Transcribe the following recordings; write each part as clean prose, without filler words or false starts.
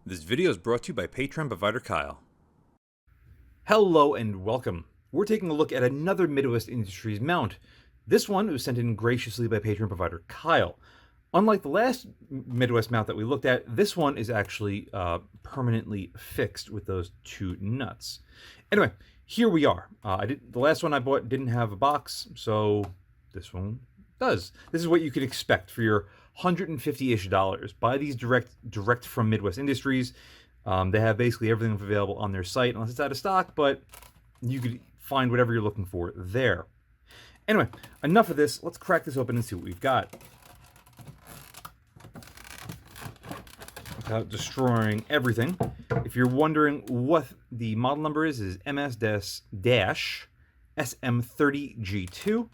This video is brought to you by Patreon provider Kyle. Hello and welcome. We're taking a look at another Midwest Industries mount. This one was sent in graciously by Patreon provider Kyle. Unlike the last Midwest mount that we looked at, this one is actually permanently fixed with those two nuts. Anyway, here we are. The last one I bought didn't have a box, so this one does. This is what you could expect for your $150-ish. Buy these direct from Midwest Industries. They have basically everything available on their site, unless it's out of stock, but you could find whatever you're looking for there. Anyway, enough of this. Let's crack this open and see what we've got. Without destroying everything. If you're wondering what the model number is MS-SM30G2.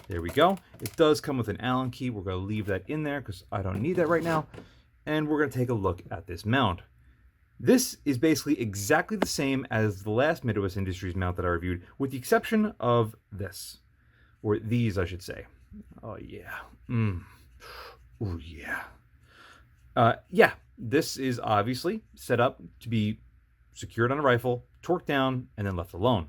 There we go. It does come with an Allen key. We're going to leave that in there because I don't need that right now. And we're going to take a look at this mount. This is basically exactly the same as the last Midwest Industries mount that I reviewed, with the exception of this. Or these, I should say. Oh, yeah. Oh, yeah. Yeah, this is obviously set up to be secured on a rifle, torqued down, and then left alone.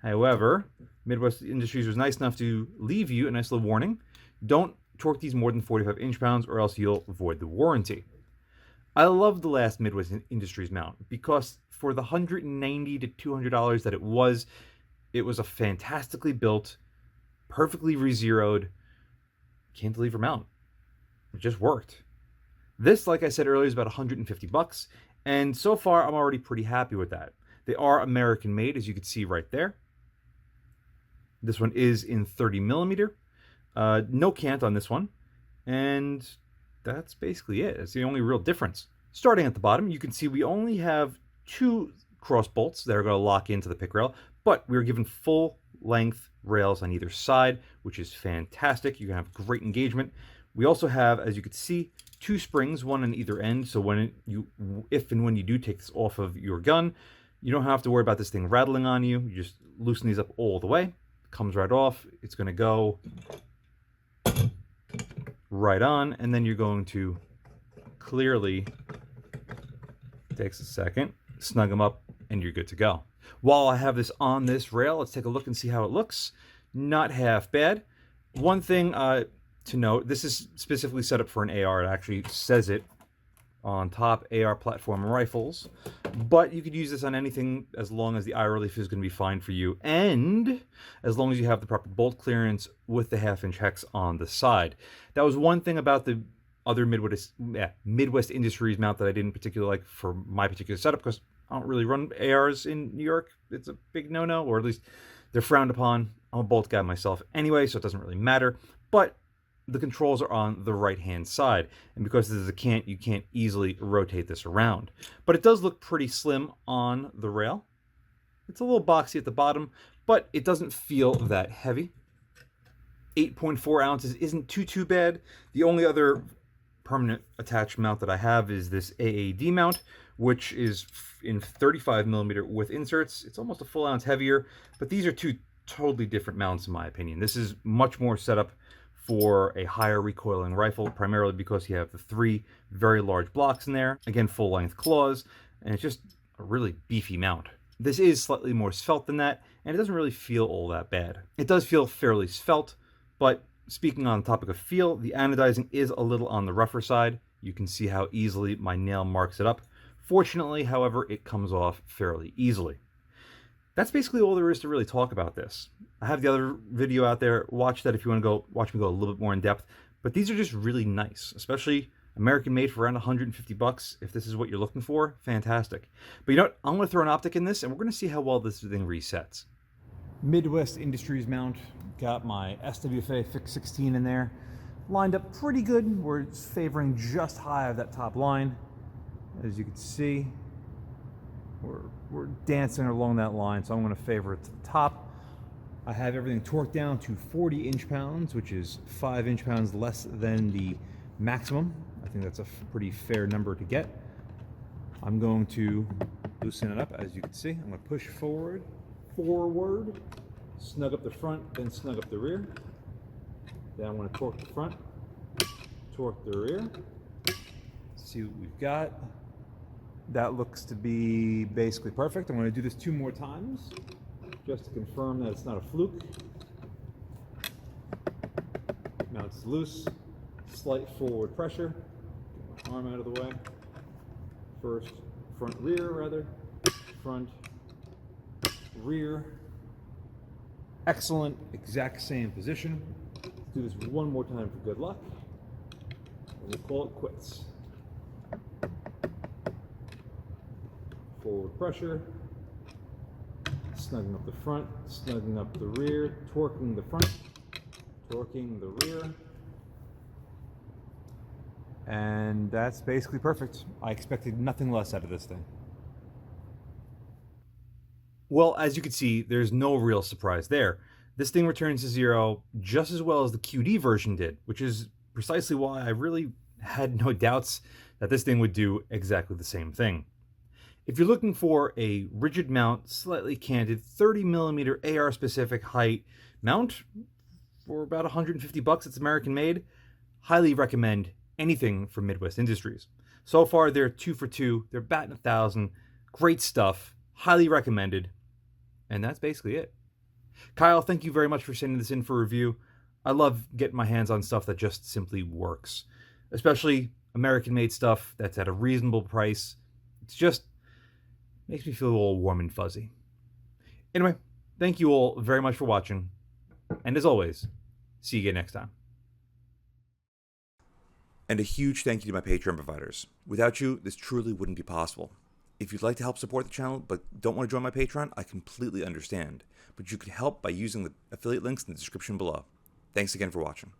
However, Midwest Industries was nice enough to leave you a nice little warning. Don't torque these more than 45 inch-pounds or else you'll void the warranty. I love the last Midwest Industries mount because for the $190 to $200 that it was a fantastically built, perfectly re-zeroed cantilever mount. It just worked. This, like I said earlier, is about $150, and so far I'm already pretty happy with that. They are American made, as you can see right there. This one is in 30 millimeter. No cant on this one, and that's basically it. It's the only real difference. Starting at the bottom, you can see we only have two cross bolts that are going to lock into the pick rail, but we are given full length rails on either side, which is fantastic. You can have great engagement. We also have, as you can see, two springs, one on either end, so if and when you do take this off of your gun, you don't have to worry about this thing rattling on you. You just loosen these up all the way. It comes right off. It's going to go right on, and then you're going to clearly, takes a second, snug them up, and you're good to go. While I have this on this rail, let's take a look and see how it looks. Not half bad. One thing to note, this is specifically set up for an AR. It actually says it on top, AR platform rifles, but you could use this on anything as long as the eye relief is going to be fine for you, and as long as you have the proper bolt clearance with the 1/2-inch hex on the side. That was one thing about the other Midwest Industries mount that I didn't particularly like for my particular setup, because I don't really run ARs in New York. It's a big no-no, or at least they're frowned upon. I'm a bolt guy myself anyway, so it doesn't really matter, but the controls are on the right-hand side, and because this is a cant, you can't easily rotate this around. But it does look pretty slim on the rail. It's a little boxy at the bottom, but it doesn't feel that heavy. 8.4 ounces isn't too bad. The only other permanent attached mount that I have is this AAD mount, which is in 35 millimeter with inserts. It's almost a full ounce heavier, but these are two totally different mounts in my opinion. This is much more set up for a higher recoiling rifle, primarily because you have the three very large blocks in there. Again, full length claws, and it's just a really beefy mount. This is slightly more svelte than that, and it doesn't really feel all that bad. It does feel fairly svelte, but speaking on the topic of feel, the anodizing is a little on the rougher side. You can see how easily my nail marks it up. Fortunately, however, it comes off fairly easily. That's basically all there is to really talk about this. I have the other video out there. Watch that if you want to watch me go a little bit more in depth. But these are just really nice, especially American made for around $150. If this is what you're looking for, fantastic. But you know what? I'm going to throw an optic in this, and we're going to see how well this thing resets. Midwest Industries mount. Got my SWFA Fix 16 in there. Lined up pretty good. We're favoring just high of that top line. As you can see, we're dancing along that line, so I'm going to favor it to the top. I have everything torqued down to 40 inch-pounds, which is 5 inch-pounds less than the maximum. I think that's a pretty fair number to get. I'm going to loosen it up, as you can see. I'm going to push forward, snug up the front, then snug up the rear. Then I'm going to torque the front, torque the rear. See what we've got. That looks to be basically perfect. I'm going to do this 2 more times just to confirm that it's not a fluke. Mounts loose, slight forward pressure. Get my arm out of the way. First, rear rather. Front, rear. Excellent, exact same position. Let's do this one more time for good luck. And we'll call it quits. Forward pressure, snugging up the front, snugging up the rear, torquing the front, torquing the rear. And that's basically perfect. I expected nothing less out of this thing. Well, as you can see, there's no real surprise there. This thing returns to 0 just as well as the QD version did, which is precisely why I really had no doubts that this thing would do exactly the same thing. If you're looking for a rigid mount, slightly canted, 30mm AR specific height mount for about $150, it's American made, highly recommend anything from Midwest Industries. So far, they're 2 for 2, they're batting 1,000, great stuff, highly recommended, and that's basically it. Kyle, thank you very much for sending this in for review. I love getting my hands on stuff that just simply works, especially American made stuff that's at a reasonable price. It's just makes me feel a little warm and fuzzy. Anyway, thank you all very much for watching. And as always, see you again next time. And a huge thank you to my Patreon providers. Without you, this truly wouldn't be possible. If you'd like to help support the channel but don't want to join my Patreon, I completely understand. But you can help by using the affiliate links in the description below. Thanks again for watching.